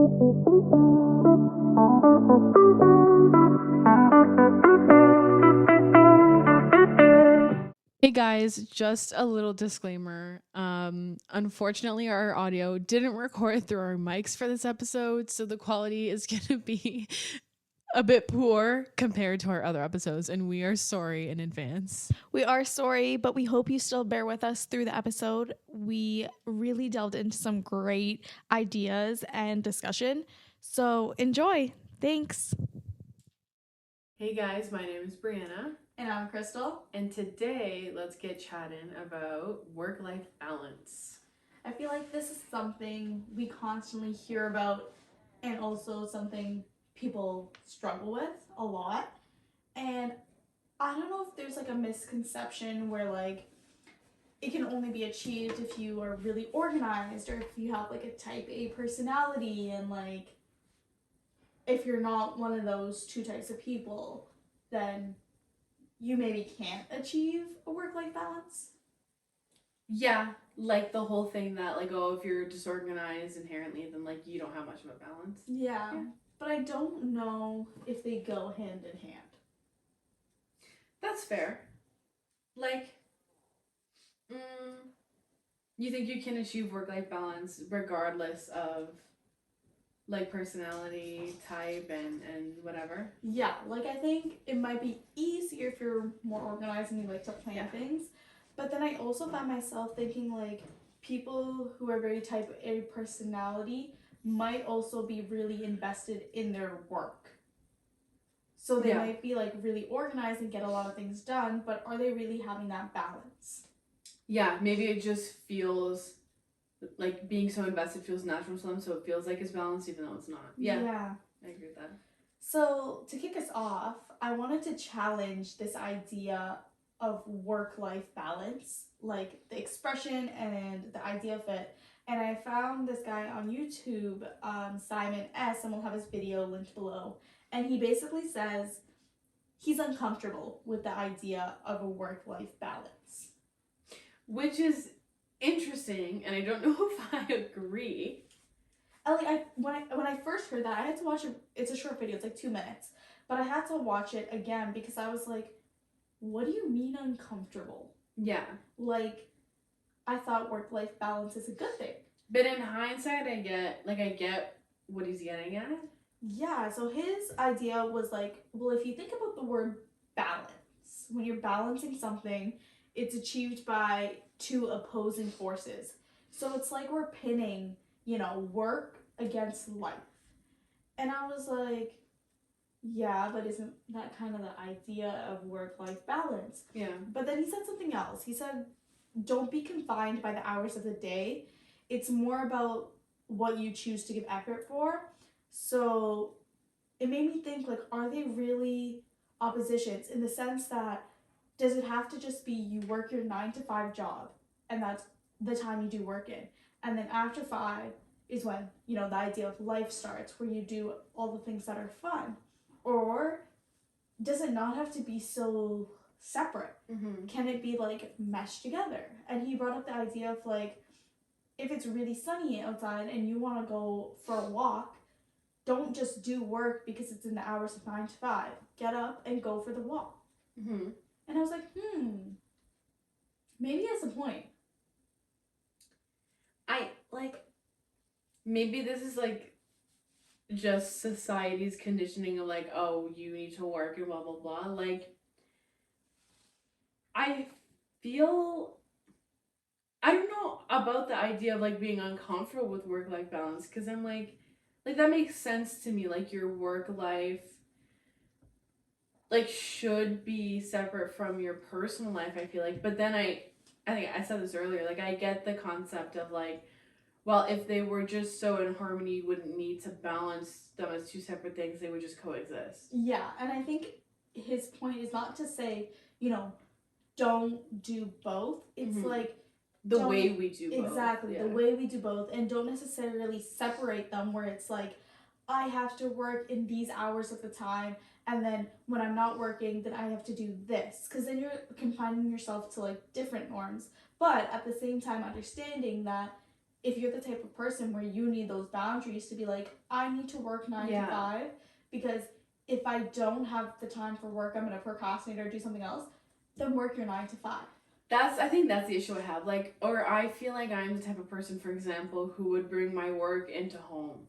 Hey guys, just a little disclaimer. Unfortunately, our audio didn't record through our mics for this episode, so the quality is going to be a bit poor compared to our other episodes, and we are sorry in advance. We are sorry, but we hope you still bear with us through the episode. We really delved into some great ideas and discussion, so enjoy. Thanks. Hey guys, my name is Brianna. And I'm Crystal. And today, let's get chatting about work-life balance. I feel like this is something we constantly hear about and also something people struggle with a lot. And I don't know if there's like a misconception where like it can only be achieved if you are really organized or if you have like a type A personality, and like if you're not one of those two types of people, then you maybe can't achieve a work-life balance. Yeah, like the whole thing that like, oh, if you're disorganized inherently, then like you don't have much of a balance. Yeah. But I don't know if they go hand in hand. That's fair. Like, you think you can achieve work-life balance regardless of like personality type and whatever? Yeah, like I think it might be easier if you're more organized and you like to plan things. But then I also found myself thinking like people who are very type A personality might also be really invested in their work. So they might be like really organized and get a lot of things done, but are they really having that balance? Yeah, maybe it just feels like being so invested feels natural to them, so it feels like it's balanced even though it's not. Yeah. I agree with that. So to kick us off, I wanted to challenge this idea of work-life balance, like the expression and the idea of it. And I found this guy on YouTube, Simon S., and we'll have his video linked below. And he basically says he's uncomfortable with the idea of a work-life balance. Which is interesting, and I don't know if I agree. When I first heard that, I had to watch it. It's a short video, it's like 2 minutes. But I had to watch it again because I was like, what do you mean uncomfortable? Yeah. Like, I thought work-life balance is a good thing. But in hindsight, I get what he's getting at. Yeah, so his idea was like, well, if you think about the word balance, when you're balancing something, it's achieved by two opposing forces. So it's like we're pinning, work against life. And I was like, yeah, but isn't that kind of the idea of work-life balance? Yeah. But then he said something else. He said, don't be confined by the hours of the day. It's more about what you choose to give effort for. So it made me think, like, are they really oppositions in the sense that does it have to just be you work your 9 to 5 job and that's the time you do work in, and then after 5 is when the idea of life starts, where you do all the things that are fun? Or does it not have to be so separate? Mm-hmm. Can it be like meshed together? And he brought up the idea of like, if it's really sunny outside and you want to go for a walk, don't just do work because it's in the hours of 9 to 5. Get up and go for the walk. Mm-hmm. And I was like, maybe that's the point. Maybe this is like just society's conditioning of like, oh, you need to work and blah blah blah. Like, I feel, I don't know about the idea of like being uncomfortable with work-life balance, because I'm like that makes sense to me. Like, your work life like should be separate from your personal life, I feel like. But then I think I said this earlier, like I get the concept of like, well, if they were just so in harmony, you wouldn't need to balance them as two separate things. They would just coexist. Yeah, and I think his point is not to say, don't do both. It's like the way we do both. Exactly, the way we do both, and don't necessarily separate them where it's like, I have to work in these hours of the time, and then when I'm not working, then I have to do this. Because then you're confining yourself to like different norms. But at the same time, understanding that if you're the type of person where you need those boundaries to be like, I need to work 9 to 5 because if I don't have the time for work, I'm going to procrastinate or do something else, then work your 9 to 5. I think that's the issue I have. Like, or I feel like I'm the type of person, for example, who would bring my work into home.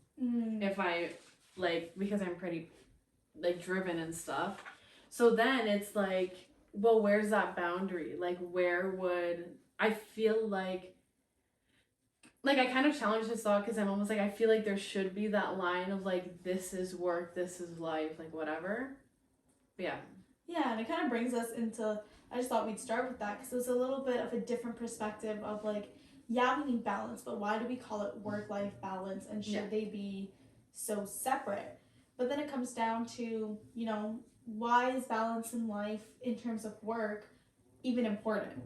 If I, like, because I'm pretty, like, driven and stuff. So then it's like, well, where's that boundary? Like, where would, I feel like I kind of challenge this thought because I'm almost like, I feel like there should be that line of, like, this is work, this is life, like, whatever. But yeah. Yeah, and it kind of brings us into, I just thought we'd start with that because it was a little bit of a different perspective of like, yeah, we need balance, but why do we call it work-life balance, and should they be so separate? But then it comes down to, you know, why is balance in life in terms of work even important?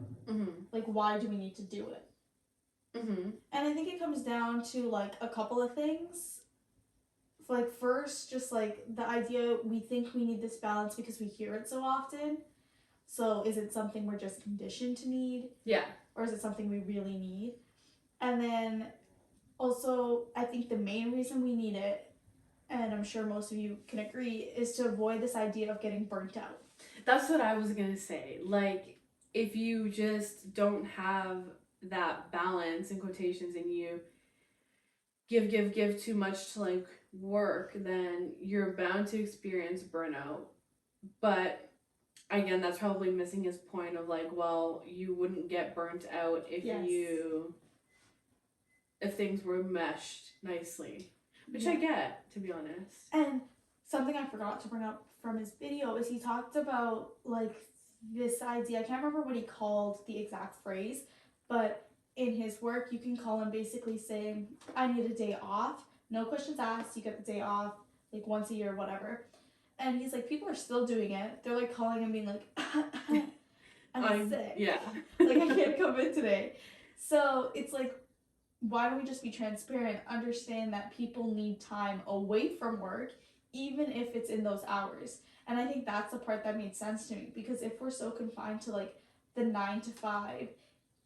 Like, why do we need to do it? And I think it comes down to like a couple of things. Like, first, just like the idea we think we need this balance because we hear it so often. So is it something we're just conditioned to need? Yeah. Or is it something we really need? And then also, I think the main reason we need it, and I'm sure most of you can agree, is to avoid this idea of getting burnt out. That's what I was going to say. Like, if you just don't have that balance in quotations and you give too much to like work, then you're bound to experience burnout. But again, that's probably missing his point of like, well, you wouldn't get burnt out if if things were meshed nicely, which I get, to be honest. And something I forgot to bring up from his video is he talked about like this idea, I can't remember what he called the exact phrase, but in his work you can call him basically saying, I need a day off, no questions asked, you get the day off like once a year, whatever. And he's like, people are still doing it. They're like calling him being like, I'm sick. Yeah. Like, I can't come in today. So it's like, why don't we just be transparent, understand that people need time away from work, even if it's in those hours? And I think that's the part that made sense to me, because if we're so confined to like the 9 to 5,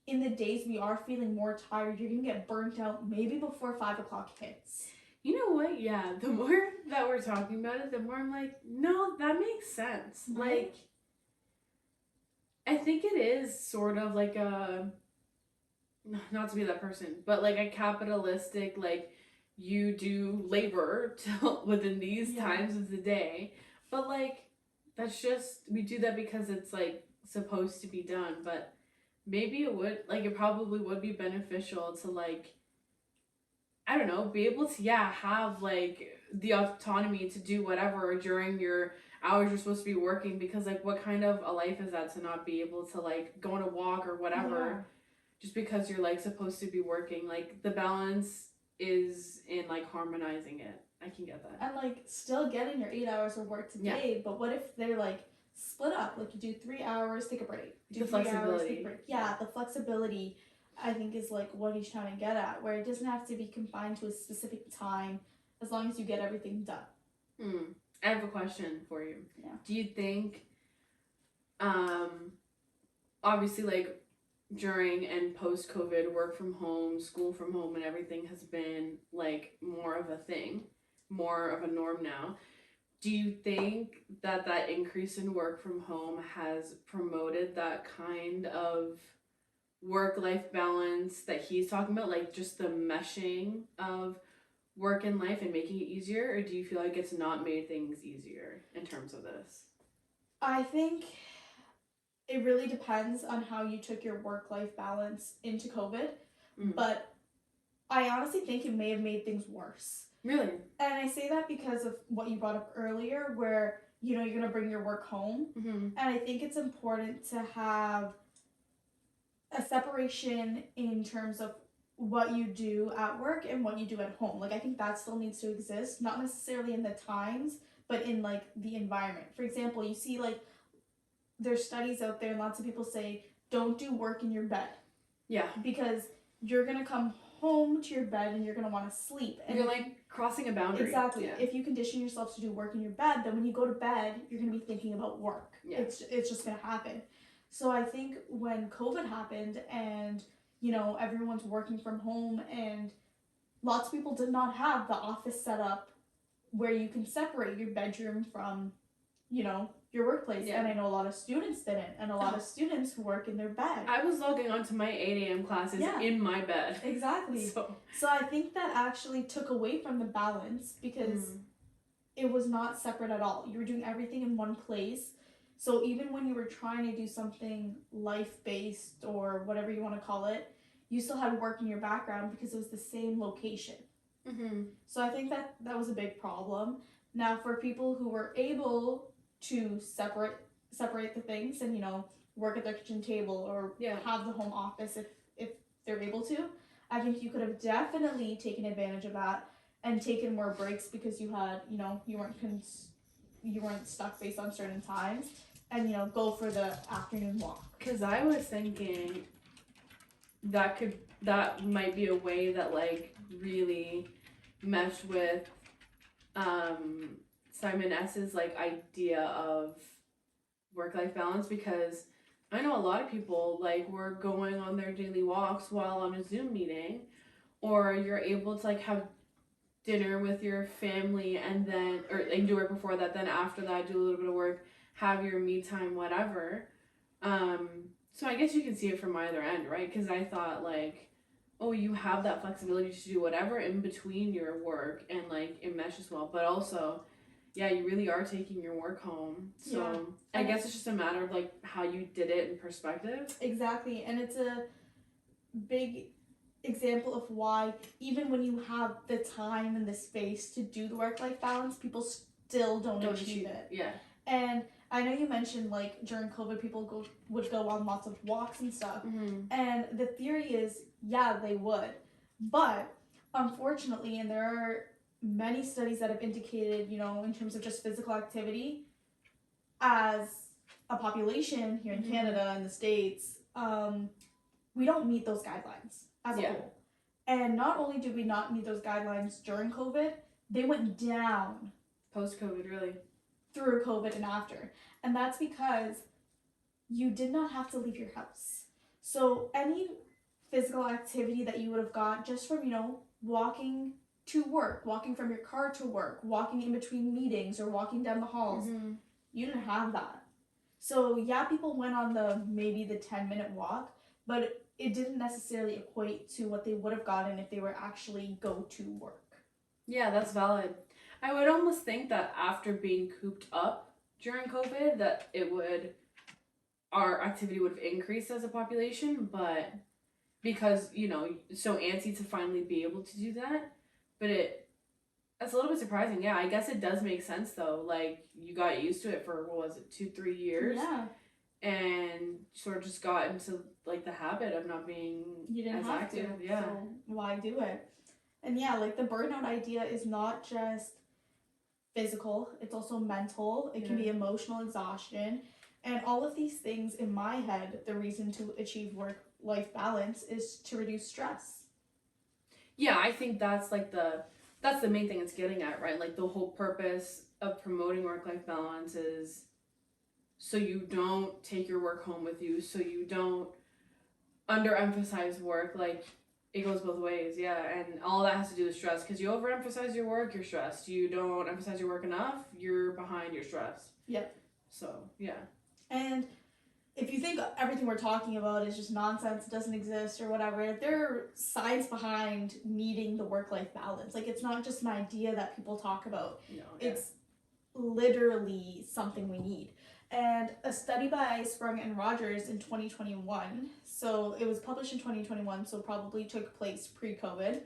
in the days we are feeling more tired, you're gonna get burnt out maybe before 5 o'clock hits. You know what? Yeah, the more that we're talking about it, the more I'm like, no, that makes sense. Right? Like, I think it is sort of like a, not to be that person, but like a capitalistic, like, you do labor within these times of the day. But like, that's just, we do that because it's like supposed to be done. But maybe it would, like, it probably would be beneficial to like, I don't know, be able to, have like the autonomy to do whatever during your hours you're supposed to be working, because like, what kind of a life is that to not be able to like go on a walk or whatever just because you're like supposed to be working? Like, the balance is in like harmonizing it. I can get that. And like still getting your 8 hours of work today, but what if they're like split up? Like, you do 3 hours, take a break. Do the 3 flexibility. hours, take a break. Yeah, the flexibility, I think, is like what he's trying to get at, where it doesn't have to be confined to a specific time as long as you get everything done. I have a question for you. Yeah. Do you think, obviously, like, during and post COVID, work from home, school from home, and everything has been like more of a thing, more of a norm now. Do you think that that increase in work from home has promoted that kind of work-life balance that he's talking about, like just the meshing of work and life and making it easier? Or do you feel like it's not made things easier in terms of this? I think it really depends on how you took your work-life balance into COVID, but I honestly think it may have made things worse. Really? And I say that because of what you brought up earlier, where, you know, you're going to bring your work home. And I think it's important to have a separation in terms of what you do at work and what you do at home. Like, I think that still needs to exist, not necessarily in the times, but in like the environment. For example, you see like there's studies out there and lots of people say, don't do work in your bed. Yeah. Because you're going to come home to your bed and you're going to want to sleep. And you're like crossing a boundary. Exactly. Yeah. If you condition yourself to do work in your bed, then when you go to bed, you're going to be thinking about work. Yeah. It's just going to happen. So I think when COVID happened and everyone's working from home, and lots of people did not have the office set up where you can separate your bedroom from, your workplace. Yeah. And I know a lot of students didn't, and a lot of students work in their bed. I was logging onto my 8 a.m. classes in my bed. Exactly. So I think that actually took away from the balance, because it was not separate at all. You were doing everything in one place. So even when you were trying to do something life-based or whatever you want to call it, you still had work in your background because it was the same location. So I think that was a big problem. Now, for people who were able to separate the things and, work at their kitchen table or have the home office if they're able to, I think you could have definitely taken advantage of that and taken more breaks, because you had, you weren't stuck based on certain times, and, go for the afternoon walk. Because I was thinking that might be a way that, like, really meshed with Simon S.'s, like, idea of work-life balance, because I know a lot of people, like, were going on their daily walks while on a Zoom meeting, or you're able to, like, have dinner with your family and do work before that, then after that do a little bit of work, have your me time, whatever. So I guess you can see it from either end, right? Because I thought, like, oh, you have that flexibility to do whatever in between your work, and, like, it meshes well, but also, yeah, you really are taking your work home. So I guess it's just a matter of, like, how you did it in perspective. Exactly. And it's a big example of why, even when you have the time and the space to do the work-life balance, people still don't achieve it. Yeah. And I know you mentioned, like, during COVID, people would go on lots of walks and stuff. And the theory is, yeah, they would. But unfortunately, and there are many studies that have indicated, in terms of just physical activity, as a population here in Canada and the States, we don't meet those guidelines as a whole. And not only did we not meet those guidelines during COVID, they went down. Post-COVID, really. Through COVID and after. And that's because you did not have to leave your house. So any physical activity that you would have got just from, walking to work, walking from your car to work, walking in between meetings, or walking down the halls, you didn't have that. So yeah, people went on maybe the 10-minute walk, but it didn't necessarily equate to what they would have gotten if they were actually go to work. Yeah, that's valid. I would almost think that after being cooped up during COVID, that our activity would have increased as a population, but because, so antsy to finally be able to do that, but that's a little bit surprising. Yeah, I guess it does make sense though. Like, you got used to it for, what was it, 2-3 years? Yeah. And sort of just got into, like, the habit of not being as active. Yeah. So why do it? And yeah, like, the burnout idea is not just physical, it's also mental. It can be emotional exhaustion. And all of these things, in my head, the reason to achieve work-life balance is to reduce stress. Yeah, I think that's, like, that's the main thing it's getting at, right? Like, the whole purpose of promoting work-life balance is so you don't take your work home with you, so you don't underemphasize work. Like, it goes both ways, yeah. And all that has to do with stress, because you overemphasize your work, you're stressed. You don't emphasize your work enough, you're behind, you're stressed. Yep. So, yeah. And if you think everything we're talking about is just nonsense, doesn't exist or whatever, there are science behind needing the work-life balance. Like, it's not just an idea that people talk about. No, it's literally something we need. And a study by Sprung and Rogers in 2021, so it was published in 2021, so probably took place pre-COVID.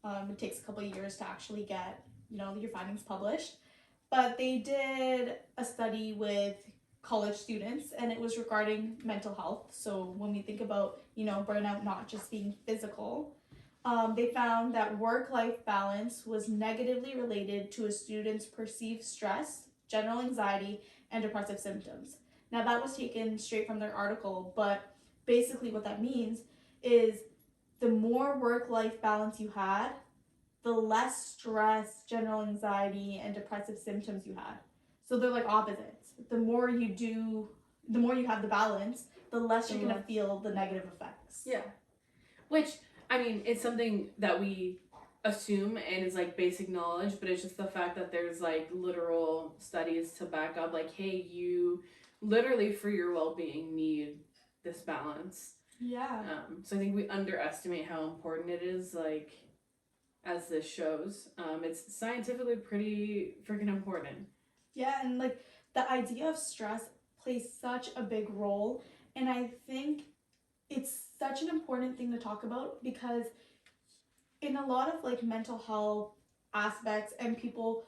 It takes a couple of years to actually get, your findings published. But they did a study with college students, and it was regarding mental health. So when we think about, burnout not just being physical, they found that work-life balance was negatively related to a student's perceived stress, general anxiety, and depressive symptoms. Now, that was taken straight from their article, but basically what that means is the more work-life balance you had, the less stress, general anxiety, and depressive symptoms you had. So they're like opposites. The more you have the balance, the less you're going to feel the negative effects. Yeah. Which, I mean, it's something that we assume and is like basic knowledge, but it's just the fact that there's like literal studies to back up, like, hey, you literally for your well being need this balance. Yeah. So I think we underestimate how important it is, like, as this shows. It's scientifically pretty freaking important. Yeah, and like the idea of stress plays such a big role, and I think it's such an important thing to talk about because in a lot of like mental health aspects and people,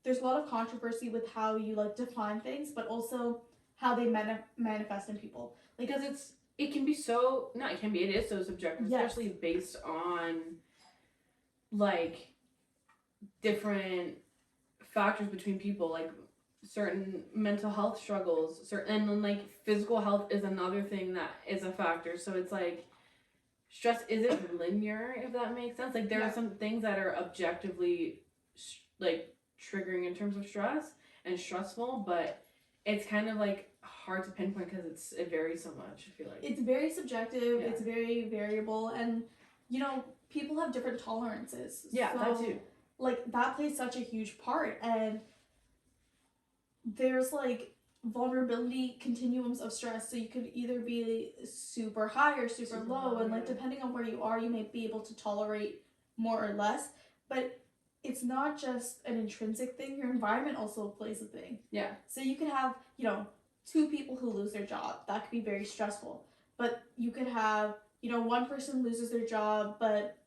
there's a lot of controversy with how you like define things, but also how they manifest in people. Like, because it can be so, not it can be, it is so subjective, yes, especially based on like different factors between people, like certain mental health struggles, certain, and then like physical health is another thing that is a factor. So it's like stress isn't linear, if that makes sense. Like there are some things that are objectively like triggering in terms of stress and stressful, but it's kind of like hard to pinpoint because it varies so much. I feel like it's very subjective. Yeah. It's very variable, and you know people have different tolerances. Yeah, so, that too. Like that plays such a huge part, and there's like vulnerability continuums of stress, so you could either be super high or super low, and like depending on where you are, you may be able to tolerate more or less, but it's not just an intrinsic thing. Your environment also plays a thing. Yeah. So you could have, you know, two people who lose their job. That could be very stressful. But you could have, you know, one person loses their job but,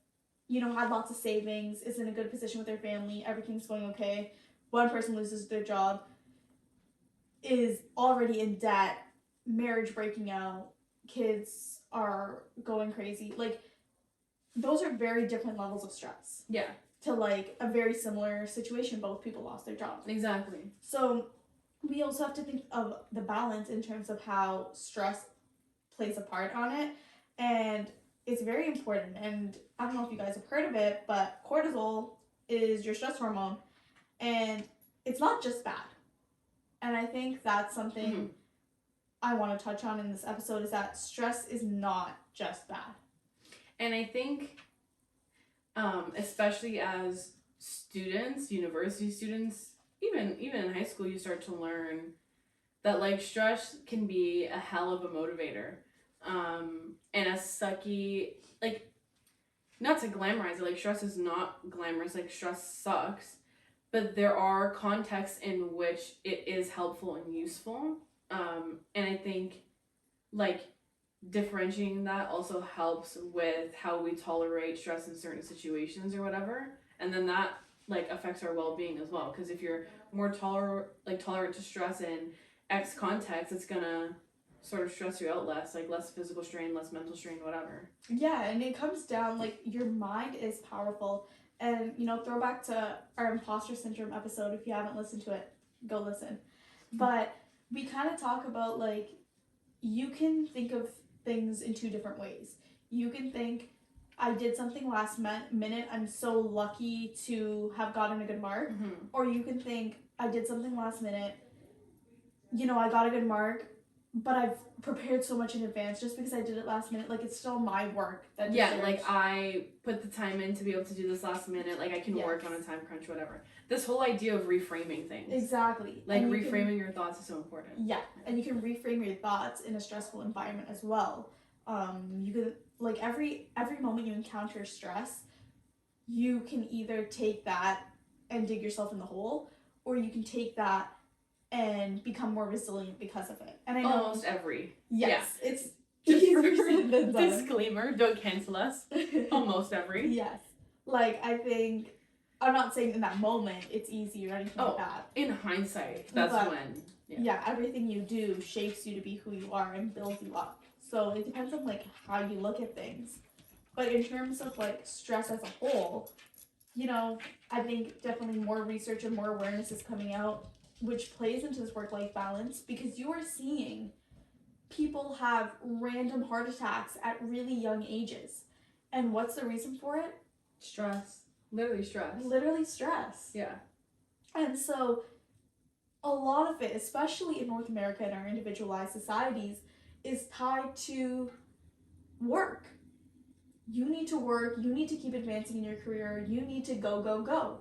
you know, had lots of savings, is in a good position with their family, everything's going okay. One person loses their job, is already in debt, marriage breaking out, kids are going crazy. Like, those are very different levels of stress. Yeah. To like a very similar situation, both people lost their jobs. Exactly. So we also have to think of the balance in terms of how stress plays a part on it, and it's very important. And I don't know if you guys have heard of it, but cortisol is your stress hormone, and it's not just bad. And I think that's something I want to touch on in this episode, is that stress is not just bad. And I think especially as students, university students, even in high school, you start to learn that like stress can be a hell of a motivator, and a sucky, like, not to glamorize it, like stress is not glamorous, like stress sucks, but there are contexts in which it is helpful and useful, and I think like differentiating that also helps with how we tolerate stress in certain situations or whatever, and then that like affects our well-being as well, because if you're more tolerant to stress in X context, it's gonna sort of stress you out less, like less physical strain, less mental strain, whatever. Yeah, and it comes down like your mind is powerful, and you know, throwback to our imposter syndrome episode, if you haven't listened to it, go listen. But we kind of talk about like you can think of things in two different ways. You can think, I did something last minute, I'm so lucky to have gotten a good mark. Or you can think, I did something last minute, you know, I got a good mark, but I've prepared so much in advance. Just because I did it last minute, like it's still my work. That like I put the time in to be able to do this last minute, like I can work on a time crunch, whatever. This whole idea of reframing things. Exactly. Like reframing your thoughts is so important. Yeah, and you can reframe your thoughts in a stressful environment as well. You could, like, every moment you encounter stress, you can either take that and dig yourself in the hole, or you can take that and become more resilient because of it. And I know almost every. Yes, yeah. It's disclaimer, don't cancel us. Almost every. Yes. Like, I think, I'm not saying in that moment it's easy or anything like that. In hindsight, that's when. Yeah, everything you do shapes you to be who you are and builds you up. So it depends on like how you look at things. But in terms of like stress as a whole, you know, I think definitely more research and more awareness is coming out, which plays into this work-life balance, because you are seeing people have random heart attacks at really young ages. And what's the reason for it? Stress. Literally stress. Literally stress. Yeah. And so a lot of it, especially in North America and our individualized societies, is tied to work. you need to work, you need to keep advancing in your career, you need to go, go, go.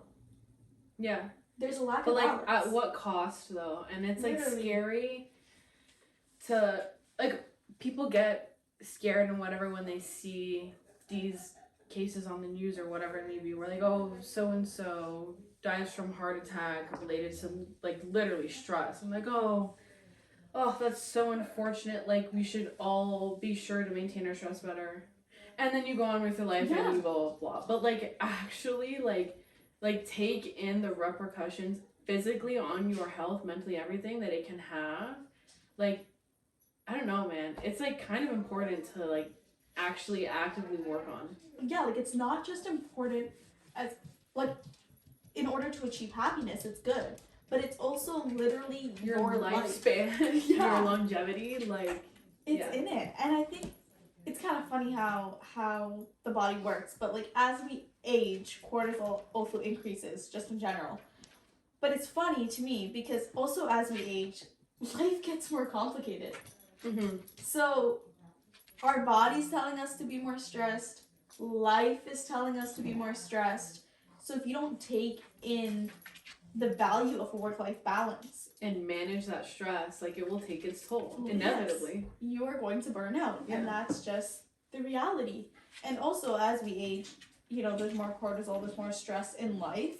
Yeah. There's a lack But of like, balance. at what cost though? And it's like Literally. scary to, like, people get scared and whatever when they see these cases on the news or whatever it may be, where like, oh, so and so dies from heart attack related to like literally stress. I'm like, oh, that's so unfortunate. Like, we should all be sure to maintain our stress better. And then you go on with your life Yeah. and you blah blah blah. But like, actually, like take in the repercussions physically on your health, mentally, everything that it can have. Like, I don't know, man. It's like kind of important to like actually actively work on. Yeah, like it's not just important as like in order to achieve happiness, it's good. But it's also literally Your life. lifespan, Yeah. your longevity, like It's yeah. in it. And I think it's kind of funny how the body works, but like as we age, cortisol also increases just in general. But it's funny to me because also as we age, life gets more complicated. Mm-hmm. So our body's telling us to be more stressed, life is telling us to be more stressed. So if you don't take in the value of a work-life balance and manage that stress, like it will take its toll inevitably. Yes, you are going to burn out, and that's just the reality. And also as we age, there's more cortisol, there's more stress in life,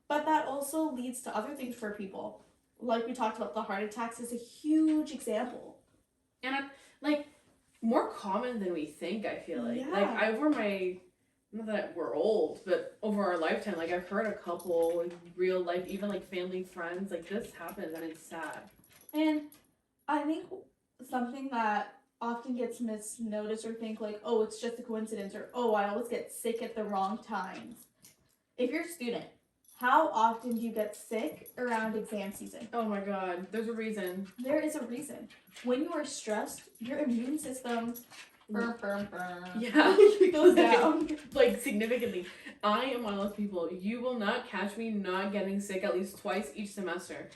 but that also leads to other things for people. Like we talked about, the heart attacks is a huge example, and like more common than we think. I feel like over my, not that we're old, but over our lifetime, like I've heard a couple like real life, even like family friends, like this happens and it's sad. And I think something that often gets misnoticed or think like, oh, it's just a coincidence, or oh, I always get sick at the wrong times. If you're a student, how often do you get sick around exam season? Oh my god, there's a reason. There is a reason. When you are stressed, your immune system goes down. Like significantly. I am one of those people. You will not catch me not getting sick at least twice each semester.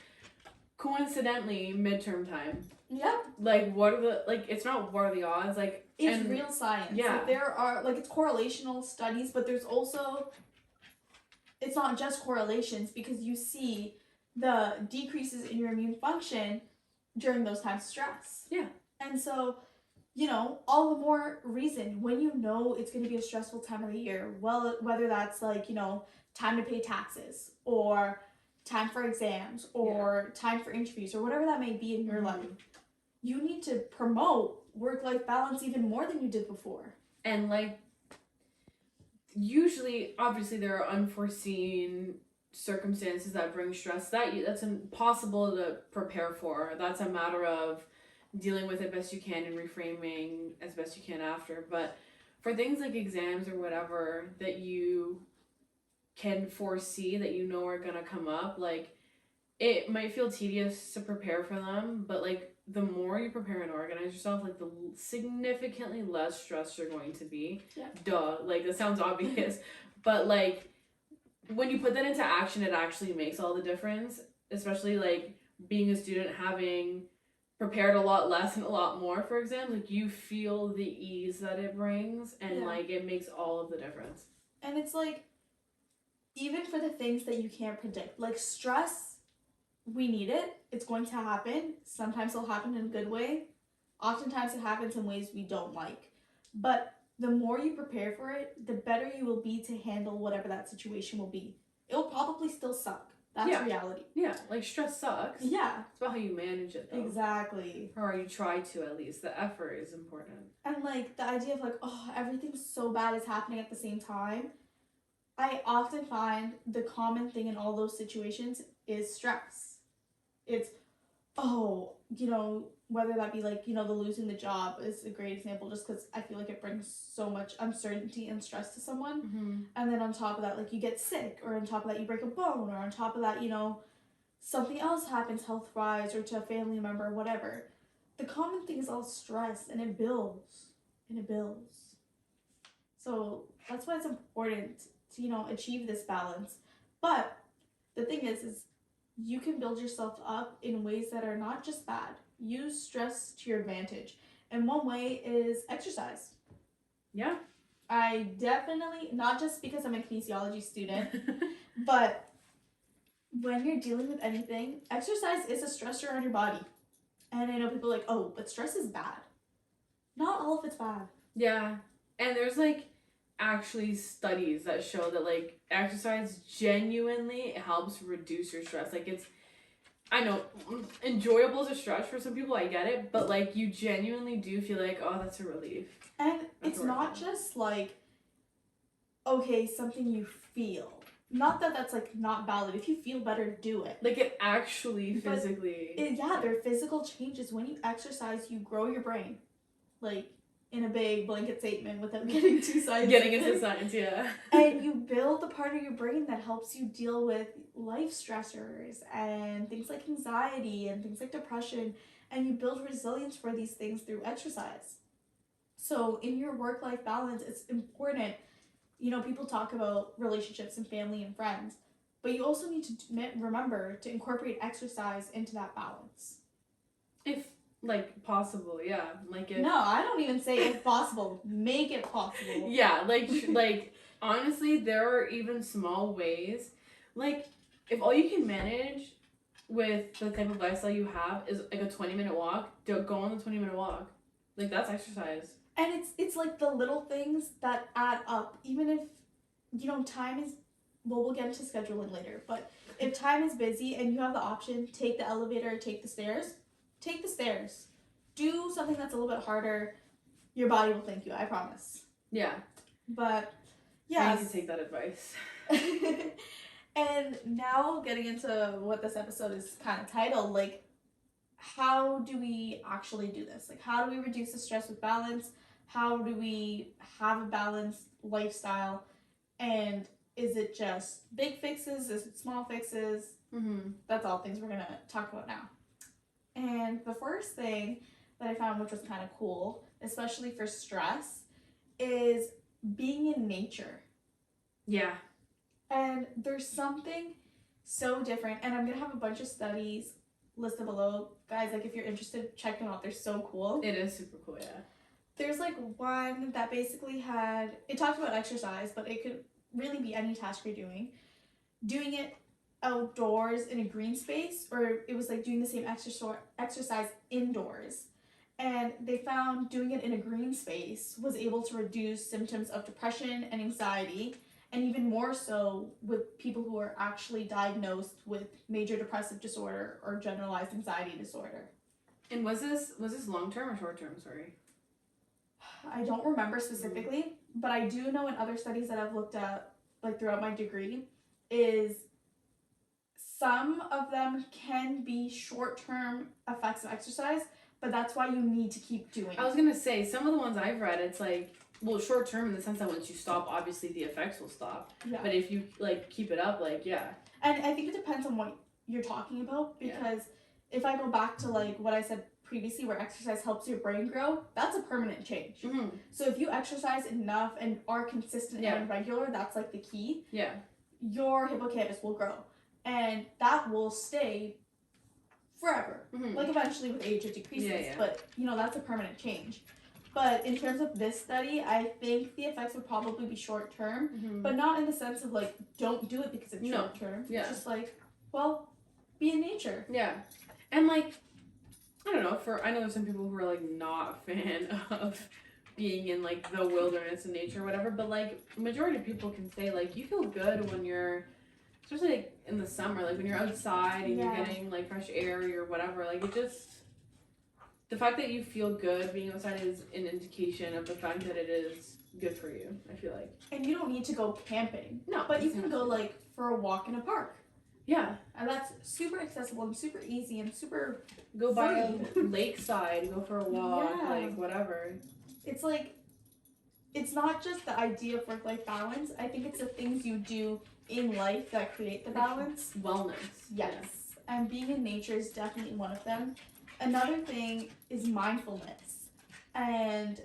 Coincidentally, midterm time. Yep. Like, what are the, like, it's not what are the odds, like, it's real science. Yeah. Like, there are, like, it's correlational studies, but there's also, it's not just correlations, because you see the decreases in your immune function during those times of stress. Yeah. And so, all the more reason when you know it's going to be a stressful time of the year, well, whether that's like, time to pay taxes or time for exams or time for interviews or whatever that may be in your life, you need to promote work-life balance even more than you did before. And like, usually, obviously, there are unforeseen circumstances that bring stress that's impossible to prepare for. That's a matter of dealing with it best you can and reframing as best you can after. But for things like exams or whatever that you can foresee, that you know are gonna come up, like, it might feel tedious to prepare for them, but like the more you prepare and organize yourself, like the significantly less stressed you're going to be. Yeah. Duh, like that sounds obvious, but like when you put that into action, it actually makes all the difference. Especially like being a student, having prepared a lot less and a lot more for exams, like you feel the ease that it brings, and like it makes all of the difference. And it's like, even for the things that you can't predict, like stress, we need it. It's going to happen. Sometimes it'll happen in a good way. Oftentimes it happens in ways we don't like. But the more you prepare for it, the better you will be to handle whatever that situation will be. It'll probably still suck. That's reality. Yeah, like stress sucks. Yeah. It's about how you manage it, though. Exactly. Or you try to, at least. The effort is important. And like the idea of like, oh, everything so bad is happening at the same time. I often find the common thing in all those situations is stress. It's, whether that be like, the losing the job is a great example, just because I feel like it brings so much uncertainty and stress to someone. Mm-hmm. And then on top of that, like you get sick, or on top of that you break a bone, or on top of that, something else happens health-wise or to a family member or whatever. The common thing is all stress, and it builds. And it builds. So that's why it's important to, achieve this balance. But the thing is you can build yourself up in ways that are not just bad. Use stress to your advantage. And one way is exercise. Yeah. I definitely, not just because I'm a kinesiology student, but when you're dealing with anything, exercise is a stressor on your body. And I know people are like, oh, but stress is bad. Not all of it's bad. Yeah. And there's like actually studies that show that like exercise genuinely helps reduce your stress. Like it's, I know, enjoyable is a stretch for some people, I get it, but like you genuinely do feel like, oh, that's a relief. And That's it's not just like, okay, something you feel. Not that that's like not valid. If you feel better, do it. Like it actually physically. There are physical changes. When you exercise, you grow your brain. Like in a big blanket statement without getting too scientific. Getting into science, yeah. And you build the part of your brain that helps you deal with life stressors and things like anxiety and things like depression. And you build resilience for these things through exercise. So in your work-life balance, it's important. You know, people talk about relationships and family and friends, but you also need to remember to incorporate exercise into that balance. If, like, possible, yeah. Like, if... No, I don't even say if possible. Make it possible. Yeah, like, honestly, there are even small ways. Like, if all you can manage with the type of lifestyle you have is, like, a 20-minute walk, go on the 20-minute walk. Like, that's exercise. And it's like the little things that add up. Even if, you know, time is, well, we'll get into scheduling later, but if time is busy and you have the option, take the elevator or take the stairs, take the stairs. Do something that's a little bit harder. Your body will thank you, I promise. Yeah. But, yeah. I need to take that advice. And now getting into what this episode is kind of titled, like, how do we actually do this? Like, how do we reduce the stress with balance? How do we have a balanced lifestyle? And is it just big fixes? Is it small fixes? Mm-hmm. That's all things we're going to talk about now. And the first thing that I found, which was kind of cool, especially for stress, is being in nature. Yeah. And there's something so different. And I'm going to have a bunch of studies listed below. Guys, like, if you're interested, check them out. They're so cool. It is super cool, yeah. There's like one that basically it talked about exercise, but it could really be any task you're doing it outdoors in a green space, or it was like doing the same exercise indoors. And they found doing it in a green space was able to reduce symptoms of depression and anxiety, and even more so with people who are actually diagnosed with major depressive disorder or generalized anxiety disorder. And was this long-term or short-term, sorry? I don't remember specifically, but I do know in other studies that I've looked at, like throughout my degree, is some of them can be short-term effects of exercise, but that's why you need to keep doing it. I was going to say, some of the ones I've read, it's like, well, short-term in the sense that once you stop, obviously the effects will stop. Yeah. But if you, like, keep it up, like, yeah. And I think it depends on what you're talking about, because if I go back to, like, what I said previously, where exercise helps your brain grow, that's a permanent change. Mm-hmm. So if you exercise enough and are consistent and regular, that's like the key. Yeah. Your hippocampus will grow, and that will stay forever. Mm-hmm. Like eventually with age it decreases, but you know, that's a permanent change. But in terms of this study, I think the effects would probably be short term, but not in the sense of like don't do it because it's short term. Yeah. It's just like, well, be in nature. Yeah. And like, I don't know, I know there's some people who are like not a fan of being in like the wilderness and nature or whatever, but like majority of people can say like you feel good when you're, especially like in the summer, like when you're outside and you're getting like fresh air or whatever, like it just, the fact that you feel good being outside is an indication of the fact that it is good for you, I feel like. And you don't need to go camping. No. But you can go like for a walk in a park. Yeah. And that's super accessible and super easy and super go by a lakeside, go for a walk, like whatever. It's like, it's not just the idea of work-life balance. I think it's the things you do in life that create the balance. Wellness. Yes. And being in nature is definitely one of them. Another thing is mindfulness. And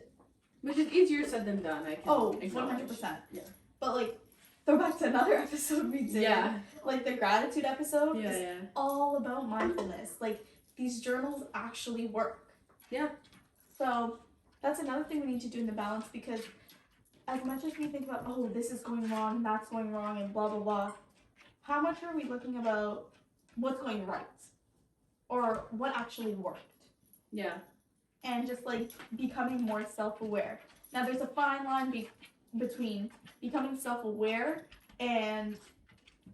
which is easier said than done, I can 100%. Yeah. But like, throw back to another episode we did. Yeah. Like the gratitude episode is all about mindfulness. Like, these journals actually work. Yeah. So that's another thing we need to do in the balance, because as much as we think about, oh, this is going wrong and that's going wrong and blah blah blah, how much are we looking about what's going right or what actually worked? Yeah. And just like becoming more self-aware. Now there's a fine line between becoming self-aware and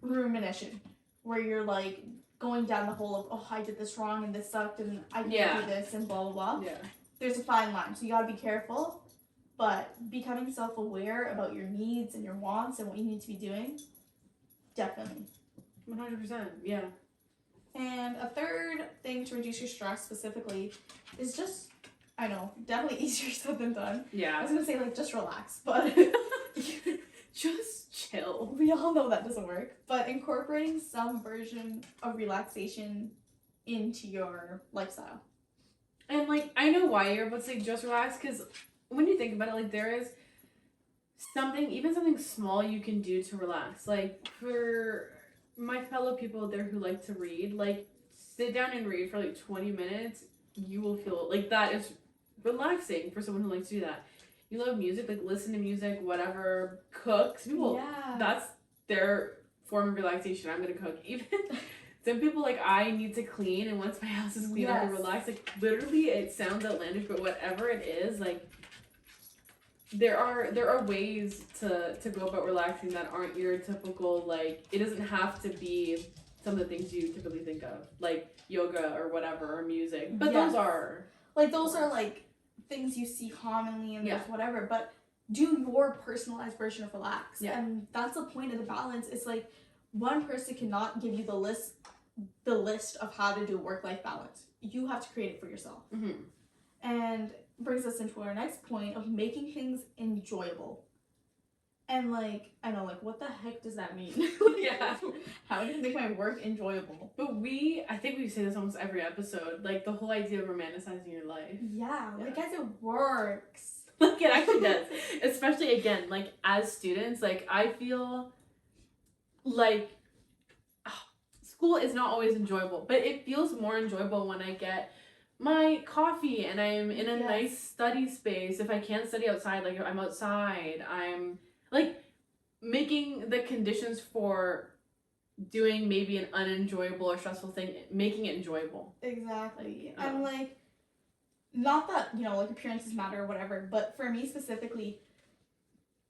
rumination, where you're like going down the hole of, oh, I did this wrong and this sucked and I can't do this and blah blah blah. Yeah. There's a fine line, so you gotta be careful. But becoming self-aware about your needs and your wants and what you need to be doing, definitely. 100%. Yeah. And a third thing to reduce your stress specifically is just, I know, definitely easier said than done. I Yeah. was gonna say like just relax, but Just chill. we all know that doesn't work. But incorporating some version of relaxation into your lifestyle. And like, I know why you're about to say just relax, because when you think about it, like, there is something, even something small you can do to relax. Like, for my fellow people there who like to read, like, sit down and read for like 20 minutes. You will feel like that is relaxing for someone who likes to do that. You love music, like, listen to music, whatever. Cook. Some people, that's their form of relaxation. I'm gonna cook. Even some people, like, I need to clean, and once my house is clean, I can relax. Like, literally, it sounds outlandish, but whatever it is, like, there are ways to go about relaxing that aren't your typical, like, it doesn't have to be some of the things you typically think of, like yoga or whatever, or music. But those are like things you see commonly and there's whatever, but do your personalized version of relax. Yeah. And that's the point of the balance. It's like one person cannot give you the list of how to do work-life balance. You have to create it for yourself. Mm-hmm. And brings us into our next point of making things enjoyable. And like, I know, like, what the heck does that mean? Yeah. How do you make my work enjoyable? But I think we say this almost every episode, like, the whole idea of romanticizing your life. Yeah, like, guys, it works. Like, it actually does. Especially, again, like, as students, like, I feel like school is not always enjoyable, but it feels more enjoyable when I get my coffee and I'm in a nice study space. If I can't study outside, like, if I'm outside, I'm like making the conditions for doing maybe an unenjoyable or stressful thing, making it enjoyable. Exactly. And like, not that, you know, like, appearances matter or whatever, but for me specifically,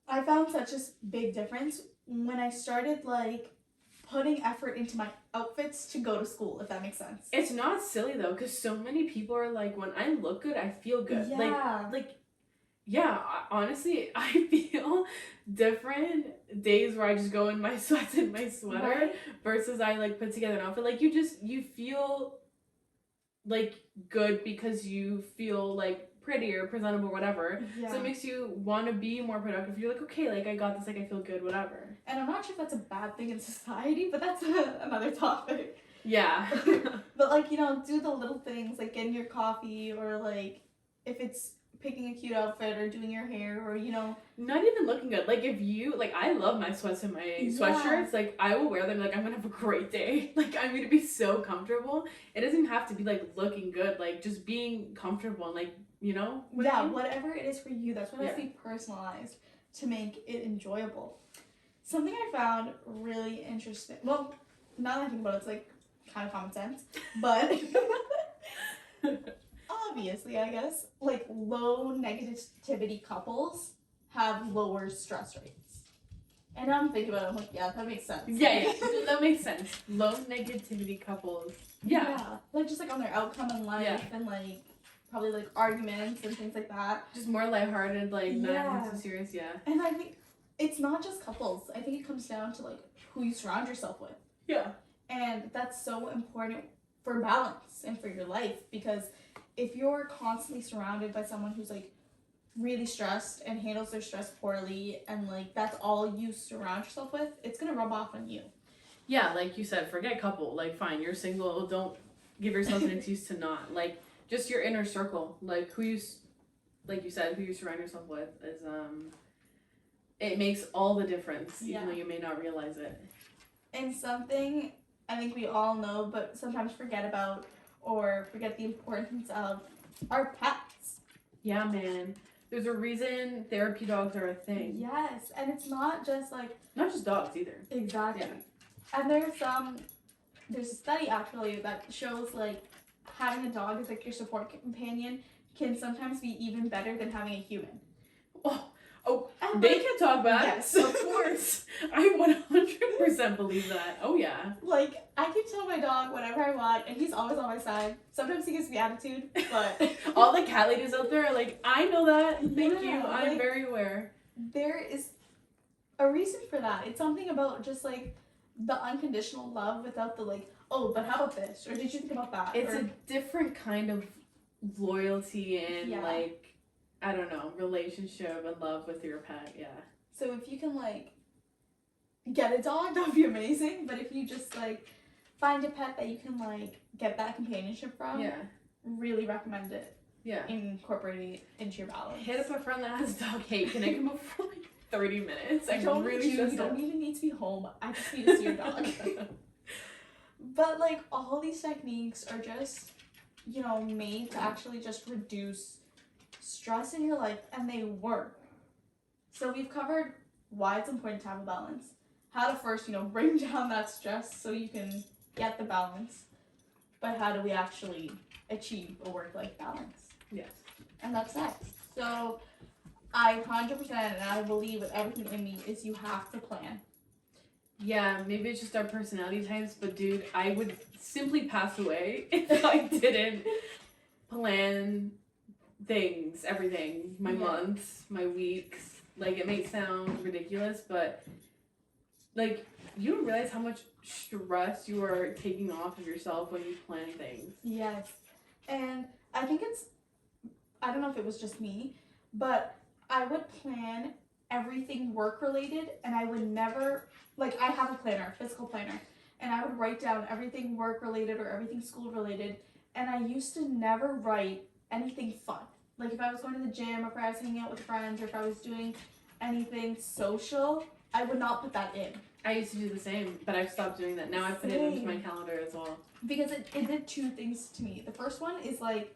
I found such a big difference when I started like putting effort into my outfits to go to school, if that makes sense. It's not silly though, because so many people are like, when I look good, I feel good. Yeah. Honestly, I feel different days where I just go in my sweats and my sweater versus I like put together an outfit. Like, you feel like good because you feel like pretty or presentable or whatever. So it makes you want to be more productive. You're like, okay, like, I got this, like, I feel good, whatever. And I'm not sure if that's a bad thing in society, but that's another topic. Yeah. But like, you know, do the little things, like getting your coffee, or like if it's picking a cute outfit or doing your hair, or, you know, not even looking good. Like, if you, like, I love my sweats and my sweatshirts. Like, I will wear them, like, I'm gonna have a great day. Like, I'm gonna be so comfortable. It doesn't have to be like looking good, like, just being comfortable and, like, you know, whatever it is for you. That's what I say, personalized to make it enjoyable. Something I found really interesting, well, now that I think about it, it's like kind of common sense, but obviously, I guess, like, low negativity couples have lower stress rates. And I'm thinking about it, I'm like, yeah, that makes sense. Yeah, that makes sense. Low negativity couples. Yeah. Like, just like on their outcome in life and like probably like arguments and things like that. Just more lighthearted, like, not so serious, And I think it's not just couples. I think it comes down to like who you surround yourself with. Yeah. And that's so important for balance and for your life, because if you're constantly surrounded by someone who's like really stressed and handles their stress poorly, and like that's all you surround yourself with, it's gonna rub off on you. Yeah, like you said, forget couple. Like, fine, you're single. Don't give yourself an excuse to not. Like, just your inner circle. Like, like you said, who you surround yourself with is, it makes all the difference, even though you may not realize it. And something I think we all know, but sometimes forget about or forget the importance of, our pets. Yeah, man. There's a reason therapy dogs are a thing. Yes, and it's not just like Not just dogs either. exactly. Yeah. And there's a study actually that shows like having a dog as like your support companion can sometimes be even better than having a human. And they can talk back. Yes, of course. I 100% believe that. Oh yeah. Like I can tell my dog whatever I want, and he's always on my side. Sometimes he gives me attitude, but all the cat ladies out there are like, I know that. Thank you. I'm like, very aware. There is a reason for that. It's something about just like the unconditional love without the like, oh, but how about this? Or did you think about that? It's a different kind of loyalty and like, I don't know, relationship and love with your pet. Yeah. So if you can like get a dog, that would be amazing. But if you just like find a pet that you can like get that companionship from, really recommend it. Yeah. Incorporating it into your balance. Hit up a friend that has dog. Hey, can I come over for like 30 minutes? You don't even need to be home. I just need to see your dog. But like all these techniques are just, you know, made to actually just reduce stress in your life, and they work. So we've covered why it's important to have a balance, how to first, you know, bring down that stress so you can get the balance, but how do we actually achieve a work-life balance? Yes. And that's next. So I 100% and I believe with everything in me is you have to plan. Yeah, maybe it's just our personality types, but dude, I would simply pass away if I didn't plan things, everything, my months, my weeks. Like, it may sound ridiculous, but like, you don't realize how much stress you are taking off of yourself when you plan things. Yes. And I think I don't know if it was just me, but I would plan everything work related, and I would never, like, I have a planner, a physical planner, and I would write down everything work related or everything school related, and I used to never write anything fun. Like, if I was going to the gym, or if I was hanging out with friends, or if I was doing anything social, I would not put that in. I used to do the same, but I've stopped doing that. Now I put it into my calendar as well. Because it did two things to me. The first one is like,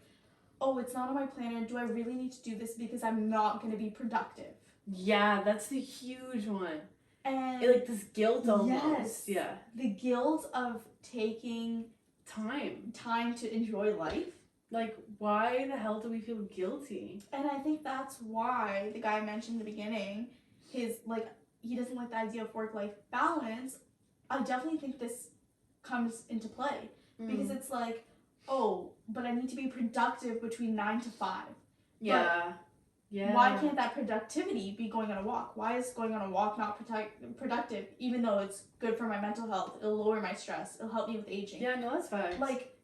oh, it's not on my planner. Do I really need to do this because I'm not going to be productive? Yeah, that's the huge one. And like this guilt almost. Yes. Yeah. The guilt of taking time to enjoy life. Like, why the hell do we feel guilty? And I think that's why the guy mentioned in the beginning, his like, he doesn't like the idea of work-life balance. I definitely think this comes into play because it's like, oh, but I need to be productive between 9 to 5. Yeah. Yeah. Why can't that productivity be going on a walk? Why is going on a walk not productive, even though it's good for my mental health? It'll lower my stress. It'll help me with aging. Yeah, no, that's fine. Like,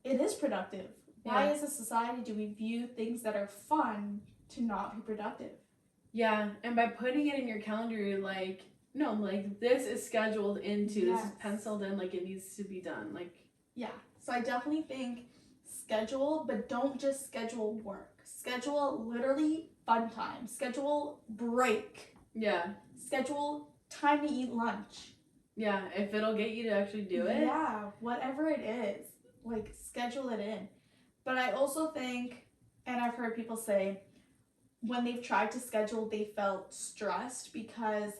it is productive. Why as a society do we view things that are fun to not be productive? Yeah, and by putting it in your calendar, you're like, no, like, this is scheduled into, this is penciled in, like, it needs to be done. Like, yeah. So I definitely think schedule, but don't just schedule work. Schedule literally fun time. Schedule break. Yeah. Schedule time to eat lunch. Yeah, if it'll get you to actually do it. Yeah, whatever it is. Like, schedule it in. But I also think, and I've heard people say, when they've tried to schedule, they felt stressed because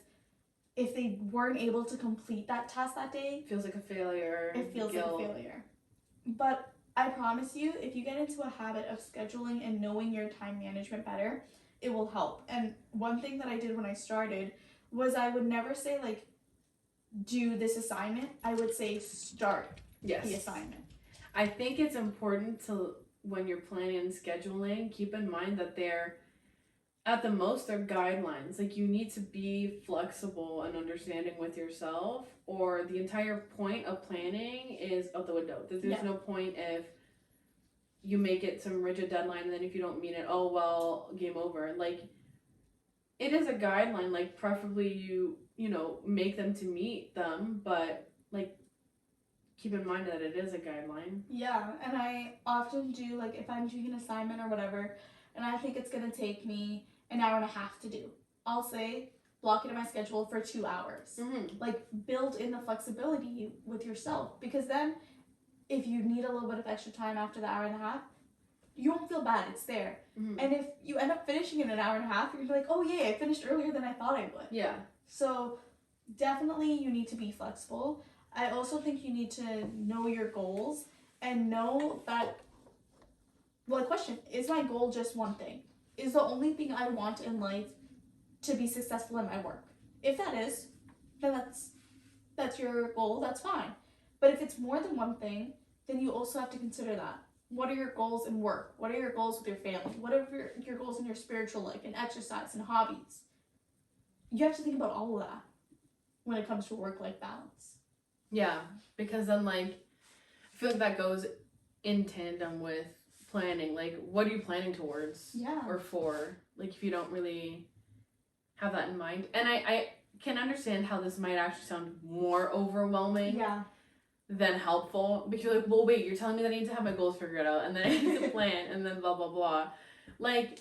if they weren't able to complete that task that day, it feels like a failure. It feels like a failure. But I promise you, if you get into a habit of scheduling and knowing your time management better, it will help. And one thing that I did when I started was I would never say, like, do this assignment. I would say start the assignment. I think it's important to, when you're planning and scheduling, keep in mind that they're, at the most, they're guidelines. Like, you need to be flexible and understanding with yourself, or the entire point of planning is out the window. There's no point if you make it some rigid deadline, and then if you don't meet it, oh, well, game over. Like, it is a guideline. Like, preferably you know, make them to meet them, but, like, keep in mind that it is a guideline. Yeah, and I often do, like, if I'm doing an assignment or whatever, and I think it's going to take me an hour and a half to do, I'll say, block it in my schedule for 2 hours. Mm-hmm. Like, build in the flexibility with yourself, because then if you need a little bit of extra time after the hour and a half, you won't feel bad. It's there. Mm-hmm. And if you end up finishing in an hour and a half, you're gonna be like, oh yeah, I finished earlier than I thought I would. Yeah. So definitely you need to be flexible. I also think you need to know your goals and know that, well, the question, is my goal just one thing? Is the only thing I want in life to be successful in my work? If that is, then that's your goal, that's fine. But if it's more than one thing, then you also have to consider that. What are your goals in work? What are your goals with your family? What are your goals in your spiritual life and exercise and hobbies? You have to think about all of that when it comes to work-life balance. Yeah, because then, like, I feel like that goes in tandem with planning. Like, what are you planning towards? Yeah. Or for? Like, if you don't really have that in mind. And I can understand how this might actually sound more overwhelming. Yeah. Than helpful. Because you're like, well, wait, you're telling me that I need to have my goals figured out, and then I need to plan, and then blah, blah, blah. Like,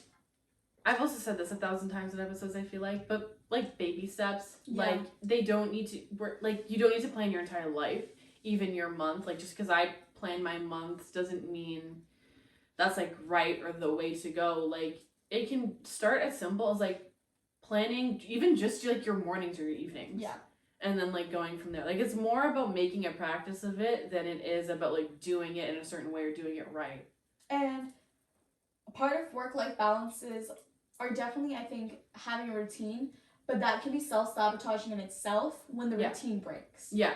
I've also said this 1,000 times in episodes, I feel like, but, like, baby steps. Yeah. Like, they don't need to, like, you don't need to plan your entire life, even your month. Like, just because I plan my months doesn't mean that's, like, right or the way to go. Like, it can start as simple as, like, planning, even just, like, your mornings or your evenings. Yeah. And then, like, going from there. Like, it's more about making a practice of it than it is about, like, doing it in a certain way or doing it right. And part of work-life balances are definitely, I think, having a routine, but that can be self-sabotaging in itself when the routine breaks. Yeah.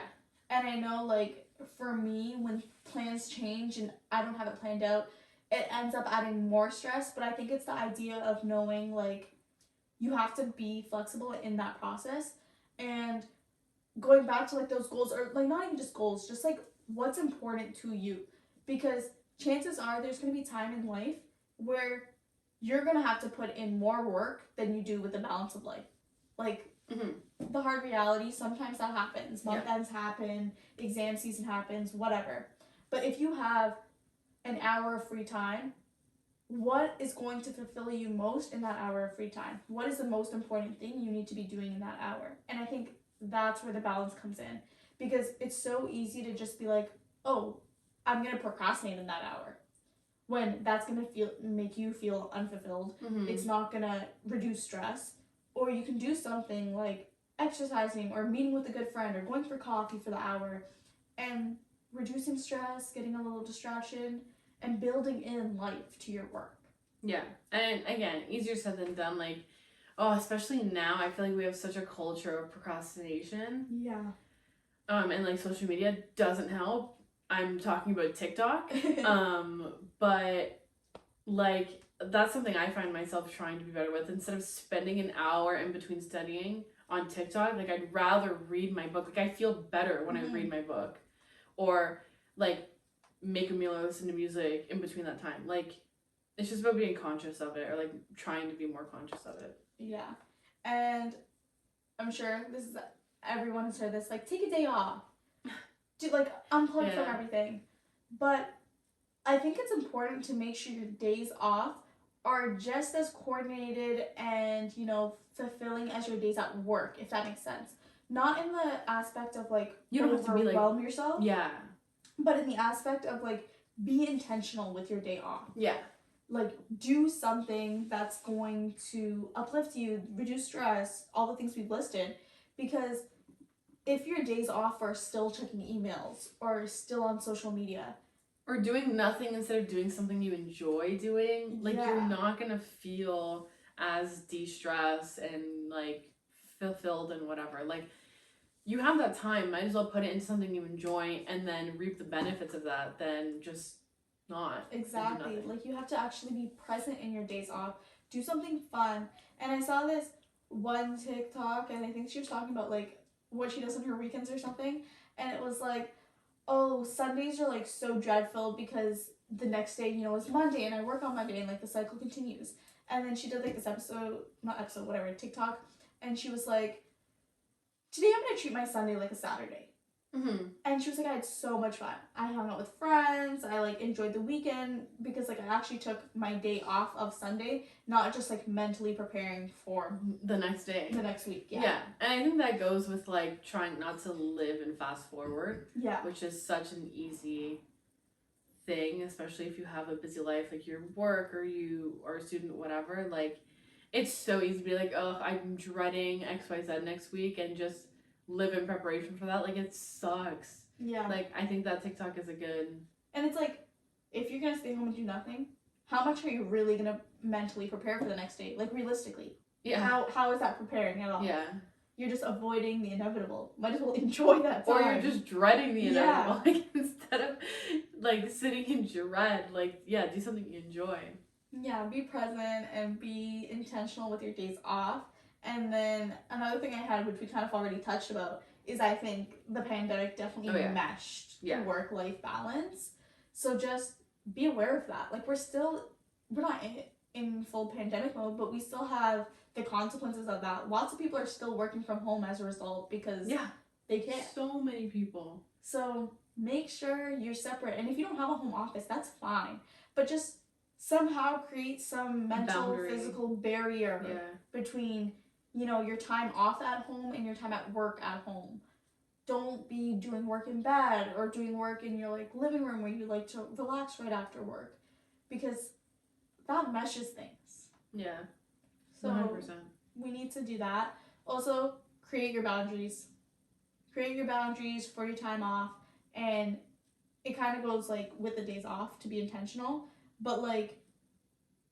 And I know, like, for me, when plans change and I don't have it planned out, it ends up adding more stress, but I think it's the idea of knowing, like, you have to be flexible in that process. And going back to, like, those goals, or, like, not even just goals, just, like, what's important to you. Because chances are there's going to be time in life where you're going to have to put in more work than you do with the balance of life. Like, the hard reality, sometimes that happens. Month ends happen, exam season happens, whatever. But if you have an hour of free time, what is going to fulfill you most in that hour of free time? What is the most important thing you need to be doing in that hour? And I think that's where the balance comes in, because it's so easy to just be like, oh, I'm gonna procrastinate in that hour, when that's gonna make you feel unfulfilled. It's not gonna reduce stress. Or you can do something like exercising or meeting with a good friend or going for coffee for the hour and reducing stress, getting a little distraction, and building in life to your work. Yeah. And again, easier said than done. Like, oh, especially now, I feel like we have such a culture of procrastination. Yeah. And, like, social media doesn't help. I'm talking about TikTok. But, like, that's something I find myself trying to be better with. Instead of spending an hour in between studying on TikTok, like, I'd rather read my book. Like, I feel better when I read my book. Or, like, make a meal or listen to music in between that time. Like, it's just about being conscious of it, or, like, trying to be more conscious of it. Yeah. And I'm sure everyone has heard this, like, take a day off. Do, like, unplug from everything. But I think it's important to make sure your days off are just as coordinated and, you know, fulfilling as your days at work, if that makes sense. Not in the aspect of, like, you don't have to be, like, overwhelm yourself. Yeah. But in the aspect of, like, be intentional with your day off. Yeah. Like, do something that's going to uplift you, reduce stress, all the things we've listed. Because if your days off are still checking emails or still on social media, or doing nothing instead of doing something you enjoy doing, like, you're not gonna feel as de-stressed and, like, fulfilled and whatever. Like, you have that time, might as well put it into something you enjoy and then reap the benefits of that than just not. Exactly. Like, you have to actually be present in your days off. Do something fun. And I saw this one TikTok, and I think she was talking about, like, what she does on her weekends or something. And it was like, oh, Sundays are, like, so dreadful because the next day, you know, is Monday and I work on Monday and, like, the cycle continues. And then she did, like, this TikTok. And she was like, today I'm going to treat my Sunday like a Saturday. And she was like, I had so much fun. I hung out with friends. I, like, enjoyed the weekend because, like, I actually took my day off of Sunday, not just, like, mentally preparing for the next day. The next week, Yeah. And I think that goes with, like, trying not to live and fast forward. Yeah. Which is such an easy thing, especially if you have a busy life, like your work or you are a student, whatever. Like, it's so easy to be like, oh, I'm dreading XYZ next week and just live in preparation for that. Like, it sucks. Yeah. Like, I think that TikTok is a good. And it's like, if you're gonna stay home and do nothing, how much are you really gonna mentally prepare for the next day? Like, realistically. Yeah. How is that preparing at all? Yeah. You're just avoiding the inevitable. Might as well enjoy that time. Or you're just dreading the inevitable. Yeah. Like, instead of, like, sitting in dread, like, yeah, do something you enjoy. Yeah, be present and be intentional with your days off. And then another thing I had, which we kind of already touched about, is I think the pandemic definitely meshed the work-life balance. So just be aware of that. Like, we're not in full pandemic mode, but we still have the consequences of that. Lots of people are still working from home as a result because they can't. So many people. So make sure you're separate. And if you don't have a home office, that's fine. But just somehow create some mental, physical barrier between, your time off at home and your time at work at home. Don't be doing work in bed or doing work in your living room where you like to relax right after work, because that meshes things. Yeah. So 100%. We need to do that. Also, create your boundaries. Create your boundaries for your time off, and it kind of goes with the days off to be intentional. But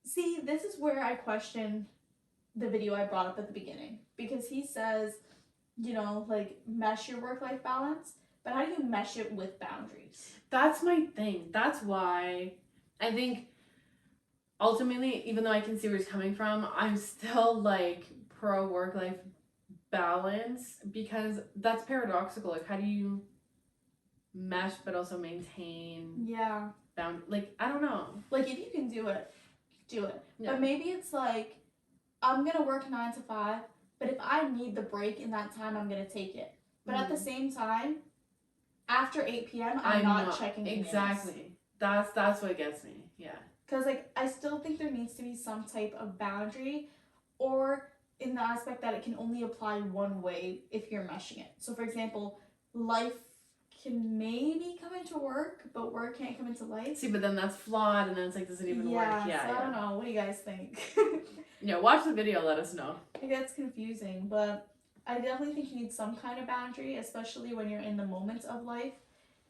see, this is where I question the video I brought up at the beginning, because he says, mesh your work-life balance, but how do you mesh it with boundaries? That's my thing. That's why I think ultimately, even though I can see where he's coming from, I'm still pro work-life balance, because that's paradoxical. Like, how do you mesh but also maintain I don't know. If you can do it, do it. Yeah. But maybe it's I'm gonna work 9 to 5, but if I need the break in that time, I'm gonna take it. But at the same time, after 8 p.m., I'm not checking emails. Exactly. That's what gets me. Yeah. Because I still think there needs to be some type of boundary, or in the aspect that it can only apply one way if you're meshing it. So for example, life can maybe come into work, but work can't come into life. See, but then that's flawed, and then it's does it even work? Yeah, so I don't know. What do you guys think? Watch the video, let us know. It gets confusing, but I definitely think you need some kind of boundary, especially when you're in the moments of life,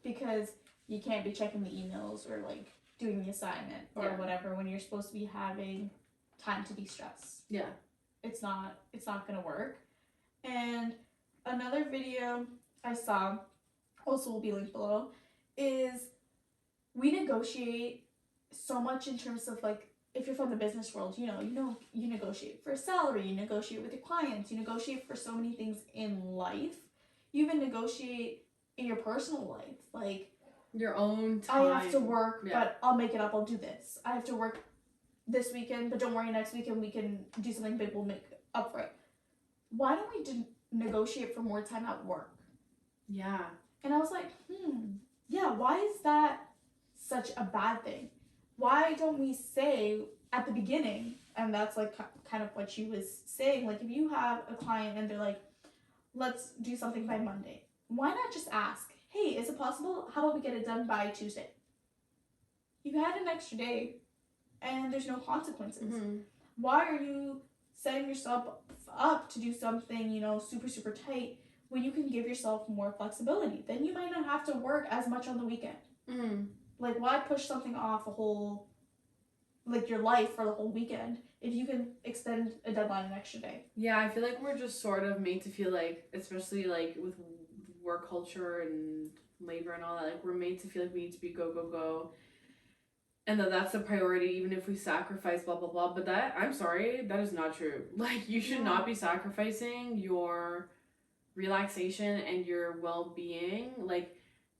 because you can't be checking the emails or doing the assignment or whatever when you're supposed to be having time to de-stress. Yeah. It's not gonna work. And another video I saw, also will be linked below, is we negotiate so much in terms of if you're from the business world, you negotiate for a salary, you negotiate with your clients, you negotiate for so many things in life. You even negotiate in your personal life, your own time. I have to work, but I'll make it up. I'll do this. I have to work this weekend, but don't worry, next weekend we can do something big. We'll make up for it. Why don't we negotiate for more time at work? Yeah. And I was like, why is that such a bad thing? Why don't we say at the beginning, and that's kind of what she was saying, if you have a client and they're like, let's do something by Monday, why not just ask, hey, is it possible? How about we get it done by Tuesday? You had an extra day and there's no consequences. Mm-hmm. Why are you setting yourself up to do something, super, super tight when you can give yourself more flexibility? Then you might not have to work as much on the weekend. Mm-hmm. Why push something off a whole, your life for the whole weekend if you can extend a deadline an extra day? Yeah, I feel like we're just sort of made to feel especially with work culture and labor and all that, we're made to feel like we need to be go, go, go. And that's a priority, even if we sacrifice blah, blah, blah. But I'm sorry, that is not true. You should not be sacrificing your relaxation and your well-being.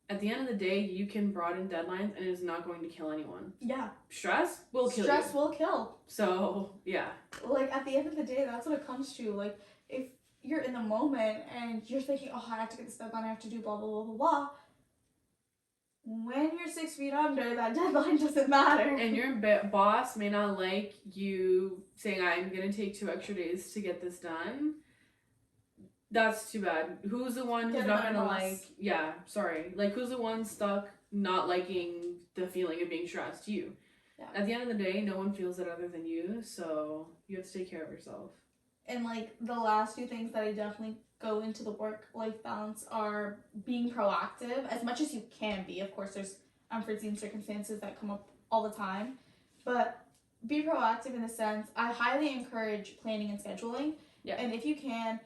At the end of the day, you can broaden deadlines and it is not going to kill anyone. Yeah. Stress will kill you. Stress will kill. So, yeah. At the end of the day, that's what it comes to. If you're in the moment and you're thinking, oh, I have to get this deadline, I have to do blah, blah, blah, blah, blah. When you're 6 feet under, that deadline doesn't matter. And your boss may not like you saying, I'm going to take 2 extra days to get this done. That's too bad. Who's the one who's not going to who's the one stuck not liking the feeling of being stressed. You. Yeah. At the end of the day, no one feels it other than you, so you have to take care of yourself. And like the last two things that I definitely go into the work-life balance are being proactive as much as you can be. Of course, there's unforeseen circumstances that come up all the time, but be proactive in the sense I highly encourage planning and scheduling. Yeah. And if you can,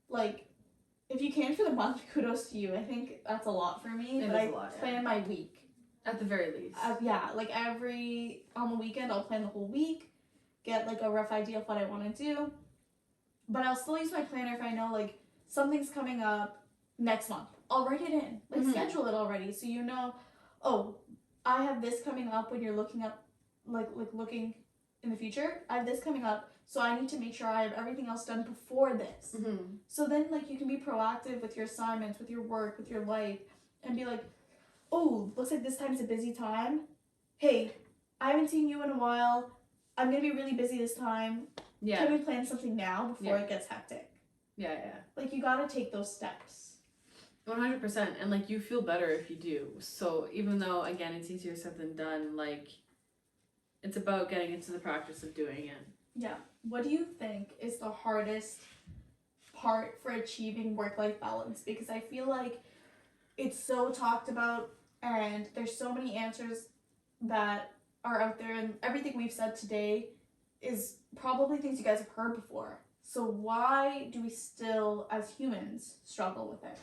like, if you can for the month, kudos to you. I think that's a lot for me. It but is I a lot, plan my week. At the very least. Yeah, like on the weekend, I'll plan the whole week, get like a rough idea of what I want to do. But I'll still use my planner if I know like something's coming up next month. I'll write it in, like schedule it already, so you know. Oh, I have this coming up when you're looking up, like looking in the future. I have this coming up, so I need to make sure I have everything else done before this. So then like you can be proactive with your assignments, with your work, with your life, and be like, oh, looks like this time's a busy time. Hey, I haven't seen you in a while. I'm gonna be really busy this time. Yeah. Can we plan something now before it gets hectic? Yeah. Like, you gotta take those steps. 100%. And, like, you feel better if you do. So, even though, again, it's easier said than done, like, it's about getting into the practice of doing it. Yeah. What do you think is the hardest part for achieving work-life balance? Because I feel like it's so talked about, and there's so many answers that are out there, and everything we've said today is probably things you guys have heard before. So why do we still, as humans, struggle with it?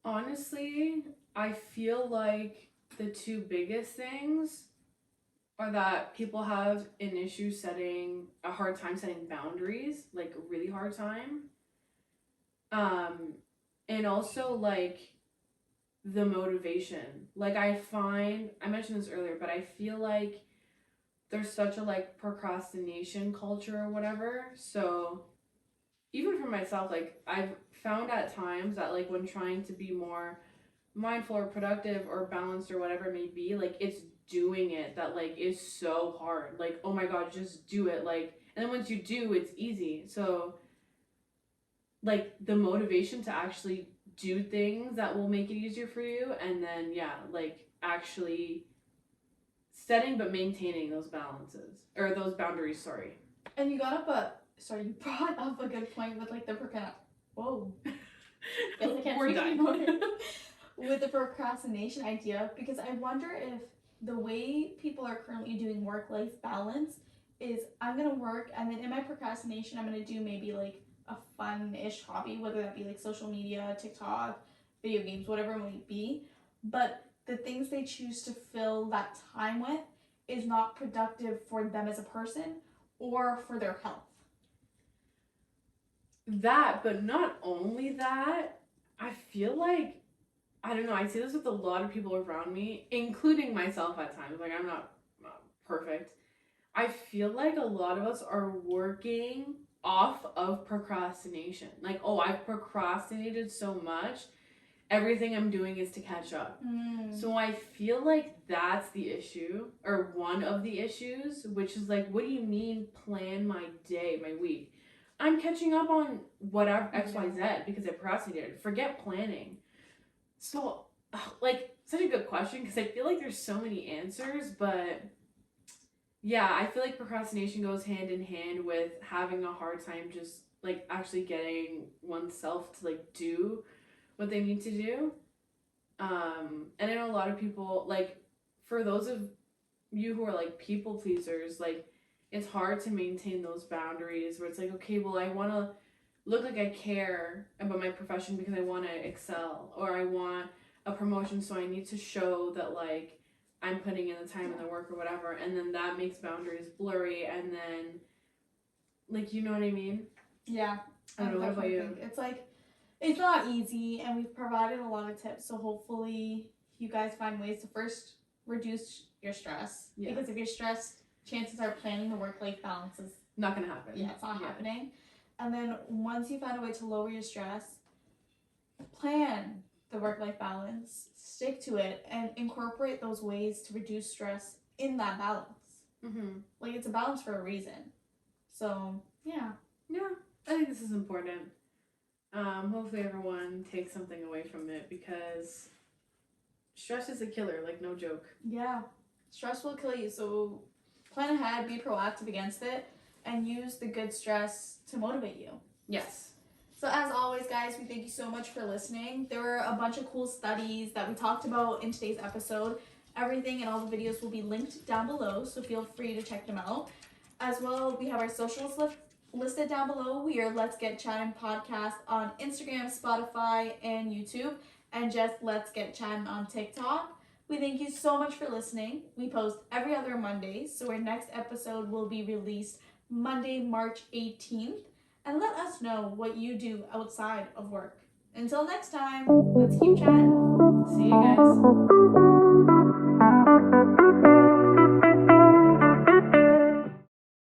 Honestly, I feel like the two biggest things are that people have a hard time setting boundaries, like a really hard time. And also like the motivation. Like I mentioned this earlier, but I feel like there's such a like procrastination culture or whatever. So even for myself, like I've found at times that like when trying to be more mindful or productive or balanced or whatever it may be, like it's doing it that like is so hard. Like, oh my god, just do it. Like, and then once you do, it's easy. So like the motivation to actually do things that will make it easier for you, and then like actually setting but maintaining those balances or those boundaries. Sorry. And you brought up a good point with like the Whoa. Guess I can't We're speak done. anymore. With the procrastination idea, because I wonder if the way people are currently doing work-life balance is I'm gonna work, and then in my procrastination I'm gonna do maybe like a fun-ish hobby, whether that be like social media, TikTok, video games, whatever it might be. But the things they choose to fill that time with is not productive for them as a person or for their health. That, but not only that, I feel like, I don't know, I see this with a lot of people around me, including myself at times. Like, I'm not perfect. I feel like a lot of us are working off of procrastination. Like, oh, I've procrastinated so much, everything I'm doing is to catch up. So I feel like that's the issue, or one of the issues, which is like, what do you mean plan my day, my week? I'm catching up on whatever XYZ because I procrastinated. Forget planning. So, like, such a good question because I feel like there's so many answers, but yeah, I feel like procrastination goes hand in hand with having a hard time just like actually getting oneself to like do what they need to do. And I know a lot of people, like, for those of you who are like people pleasers, like it's hard to maintain those boundaries where it's like, okay, well, I want to look like I care about my profession because I want to excel, or I want a promotion, so I need to show that like I'm putting in the time and the work or whatever, and then that makes boundaries blurry, and then like, you know what I mean? Yeah. I don't know, what about you? It's like, it's not easy, and we've provided a lot of tips, so hopefully you guys find ways to first reduce your stress. Yeah. Because if you're stressed, chances are planning the work-life balance is not gonna happen. Yeah, it's not happening. And then once you find a way to lower your stress, plan the work-life balance, stick to it, and incorporate those ways to reduce stress in that balance. Like, it's a balance for a reason. So, yeah. Yeah, I think this is important. Hopefully everyone takes something away from it, because Stress is a killer, like no joke. Yeah. Stress will kill you, so plan ahead, be proactive against it, and use the good stress to motivate you. Yes. So as always, guys, we thank you so much for listening. There were a bunch of cool studies that we talked about in today's episode. Everything and all the videos will be linked down below, so feel free to check them out. As well, we have our socials listed down below. We are Let's Get Chattin Podcast on Instagram, Spotify, and YouTube, and just Let's Get Chattin on TikTok. We thank you so much for listening. We post every other Monday, so our next episode will be released Monday, March 18th. And let us know what you do outside of work. Until next time, let's keep chatting. See you guys.